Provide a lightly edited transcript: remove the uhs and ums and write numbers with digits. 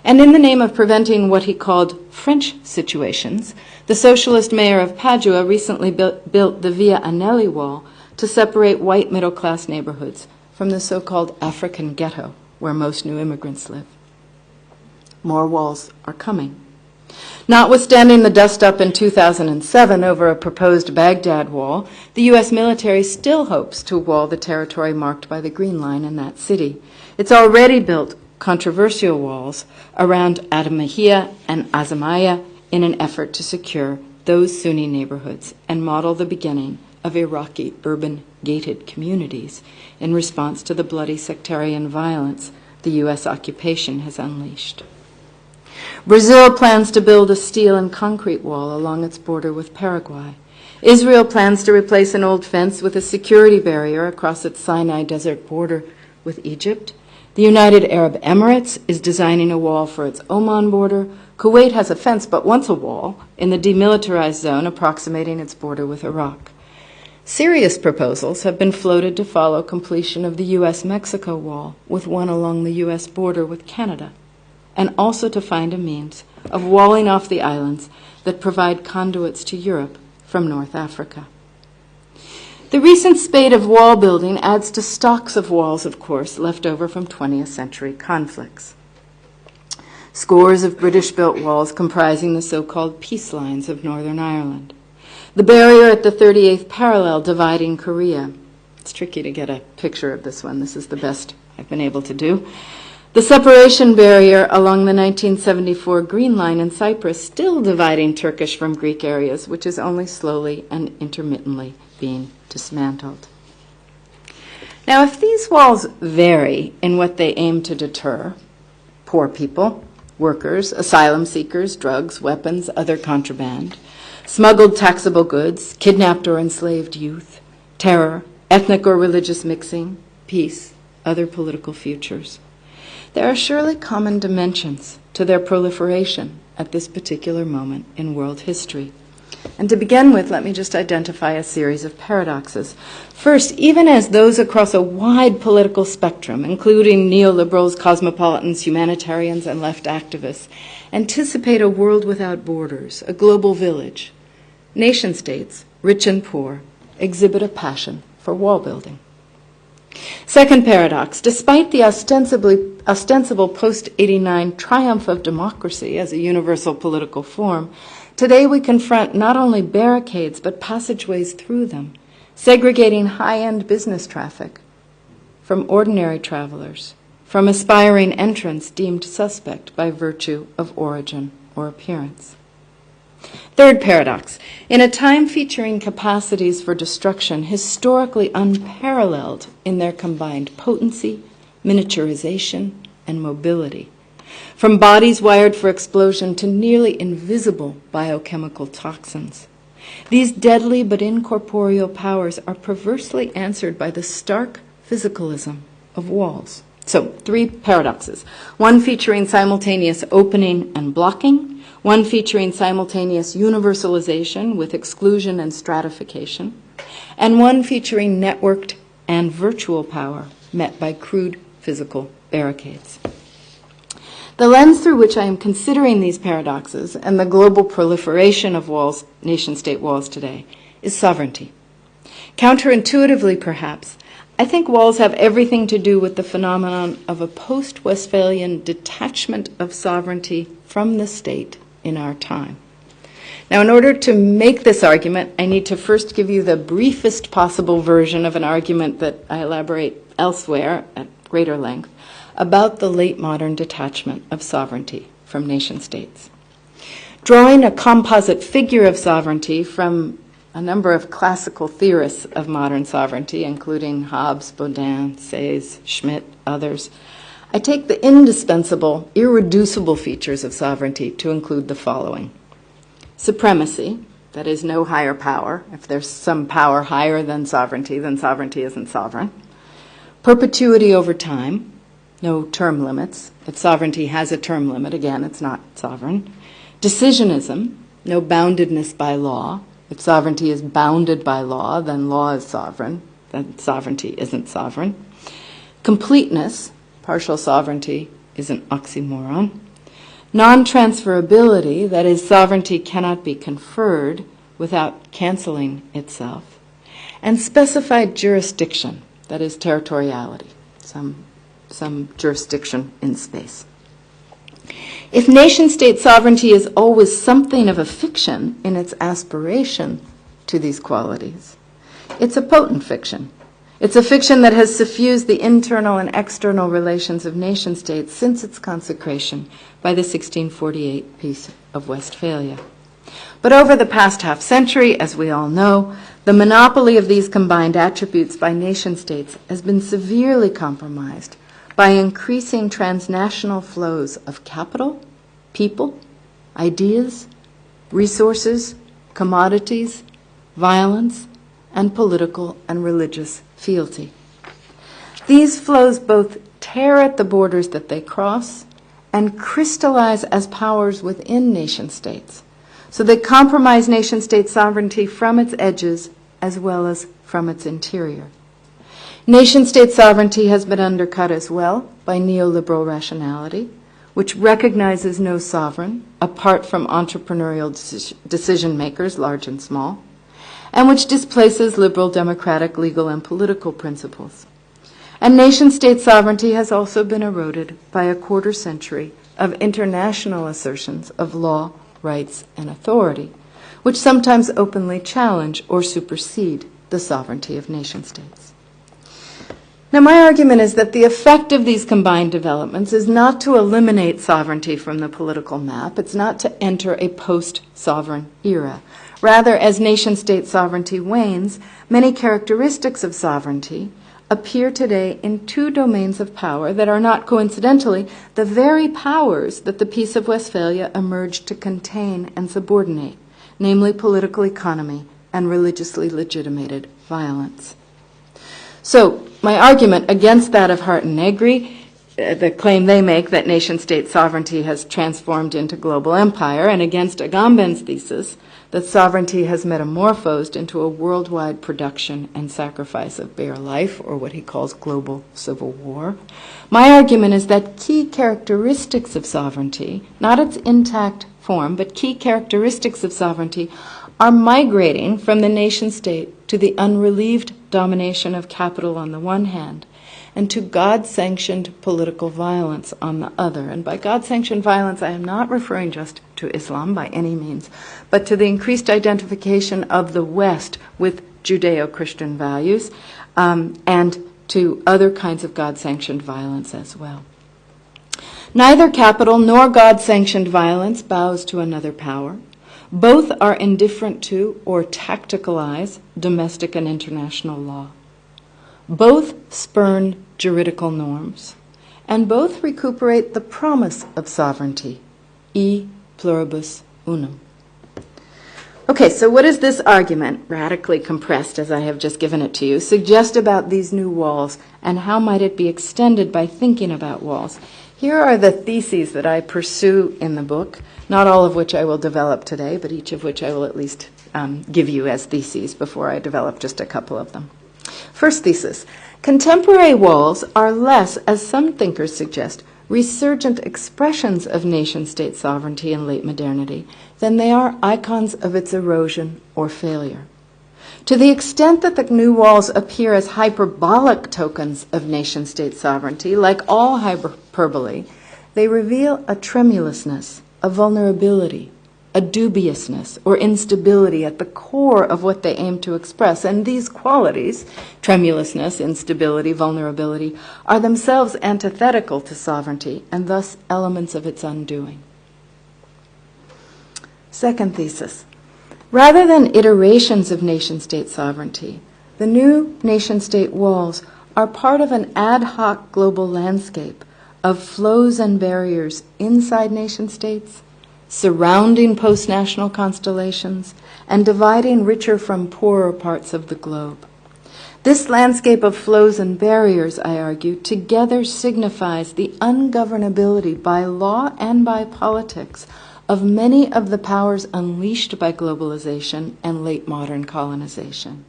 And in the name of preventing what he called French situations, the socialist mayor of Padua recently built the Via Anelli wall to separate white middle-class neighborhoods from the so-called African ghetto, where most new immigrants live. More walls are coming. Notwithstanding the dust-up in 2007 over a proposed Baghdad wall, the U.S. military still hopes to wall the territory marked by the Green Line in that city. It's already built controversial walls around Adamahia and Azamaya in an effort to secure those Sunni neighborhoods and model the beginning of Iraqi urban gated communities in response to the bloody sectarian violence the U.S. occupation has unleashed. Brazil plans to build a steel and concrete wall along its border with Paraguay. Israel plans to replace an old fence with a security barrier across its Sinai Desert border with Egypt. The United Arab Emirates is designing a wall for its Oman border. Kuwait has a fence but wants a wall in the demilitarized zone approximating its border with Iraq. Serious proposals have been floated to follow completion of the U.S.-Mexico wall, with one along the U.S. border with Canada, and also to find a means of walling off the islands that provide conduits to Europe from North Africa. The recent spate of wall building adds to stocks of walls, of course, left over from 20th century conflicts. Scores of British-built walls comprising the so-called peace lines of Northern Ireland. The barrier at the 38th parallel dividing Korea. It's tricky to get a picture of this one. This is the best I've been able to do. The separation barrier along the 1974 Green Line in Cyprus, still dividing Turkish from Greek areas, which is only slowly and intermittently being dismantled. Now, if these walls vary in what they aim to deter, poor people, workers, asylum seekers, drugs, weapons, other contraband, smuggled taxable goods, kidnapped or enslaved youth, terror, ethnic or religious mixing, peace, other political futures, there are surely common dimensions to their proliferation at this particular moment in world history. And to begin with, let me just identify a series of paradoxes. First, even as those across a wide political spectrum, including neoliberals, cosmopolitans, humanitarians, and left activists, anticipate a world without borders, a global village, nation-states, rich and poor, exhibit a passion for wall building. Second paradox, despite the ostensible post-89 triumph of democracy as a universal political form, today we confront not only barricades but passageways through them, segregating high-end business traffic from ordinary travelers, from aspiring entrants deemed suspect by virtue of origin or appearance. Third paradox, in a time featuring capacities for destruction historically unparalleled in their combined potency, miniaturization, and mobility, from bodies wired for explosion to nearly invisible biochemical toxins, these deadly but incorporeal powers are perversely answered by the stark physicalism of walls. So, three paradoxes, one featuring simultaneous opening and blocking, one featuring simultaneous universalization with exclusion and stratification, and one featuring networked and virtual power met by crude physical barricades. The lens through which I am considering these paradoxes and the global proliferation of walls, nation-state walls today, is sovereignty. Counterintuitively, perhaps, I think walls have everything to do with the phenomenon of a post-Westphalian detachment of sovereignty from the state in our time. Now, in order to make this argument, I need to first give you the briefest possible version of an argument that I elaborate elsewhere at greater length about the late modern detachment of sovereignty from nation-states. Drawing a composite figure of sovereignty from a number of classical theorists of modern sovereignty, including Hobbes, Baudin, Sayce, Schmitt, others, I take the indispensable, irreducible features of sovereignty to include the following. Supremacy, that is, no higher power. If there's some power higher than sovereignty, then sovereignty isn't sovereign. Perpetuity over time, no term limits. If sovereignty has a term limit, again, it's not sovereign. Decisionism, no boundedness by law. If sovereignty is bounded by law, then law is sovereign, then sovereignty isn't sovereign. Completeness, partial sovereignty is an oxymoron. non-transferability, that is, sovereignty cannot be conferred without canceling itself, and specified jurisdiction, that is, territoriality, some jurisdiction in space. If nation-state sovereignty is always something of a fiction in its aspiration to these qualities, it's a potent fiction. It's a fiction that has suffused the internal and external relations of nation-states since its consecration by the 1648 Peace of Westphalia. But over the past half-century, as we all know, the monopoly of these combined attributes by nation-states has been severely compromised by increasing transnational flows of capital, people, ideas, resources, commodities, violence, and political and religious fealty. These flows both tear at the borders that they cross and crystallize as powers within nation-states. So they compromise nation-state sovereignty from its edges as well as from its interior. Nation-state sovereignty has been undercut as well by neoliberal rationality, which recognizes no sovereign apart from entrepreneurial decision makers, large and small, and which displaces liberal democratic, legal, and political principles. And nation-state sovereignty has also been eroded by a quarter century of international assertions of law, rights, and authority, which sometimes openly challenge or supersede the sovereignty of nation-states. Now, my argument is that the effect of these combined developments is not to eliminate sovereignty from the political map. It's not to enter a post-sovereign era. Rather, as nation-state sovereignty wanes, many characteristics of sovereignty appear today in two domains of power that are not coincidentally the very powers that the Peace of Westphalia emerged to contain and subordinate, namely political economy and religiously legitimated violence. So, my argument against that of Hart and Negri, the claim they make that nation-state sovereignty has transformed into global empire, and against Agamben's thesis that sovereignty has metamorphosed into a worldwide production and sacrifice of bare life, or what he calls global civil war. My argument is that key characteristics of sovereignty, not its intact form, but key characteristics of sovereignty, are migrating from the nation-state to the unrelieved domination of capital on the one hand, and to God-sanctioned political violence on the other. And by God-sanctioned violence, I am not referring just to Islam by any means, but to the increased identification of the West with Judeo-Christian values, and to other kinds of God-sanctioned violence as well. Neither capital nor God-sanctioned violence bows to another power. Both are indifferent to or tacticalize domestic and international law. Both spurn juridical norms, and both recuperate the promise of sovereignty, e pluribus unum. Okay, so what does this argument, radically compressed as I have just given it to you, suggest about these new walls, and how might it be extended by thinking about walls? Here are the theses that I pursue in the book, not all of which I will develop today, but each of which I will at least give you as theses before I develop just a couple of them. First thesis, contemporary walls are less, as some thinkers suggest, resurgent expressions of nation-state sovereignty in late modernity than they are icons of its erosion or failure. To the extent that the new walls appear as hyperbolic tokens of nation-state sovereignty, like all hyperbole, they reveal a tremulousness, a vulnerability, a dubiousness or instability at the core of what they aim to express. And these qualities, tremulousness, instability, vulnerability, are themselves antithetical to sovereignty and thus elements of its undoing. Second thesis. Rather than iterations of nation-state sovereignty, the new nation-state walls are part of an ad hoc global landscape of flows and barriers inside nation-states, surrounding post-national constellations, and dividing richer from poorer parts of the globe. This landscape of flows and barriers, I argue, together signifies the ungovernability by law and by politics of many of the powers unleashed by globalization and late modern colonization.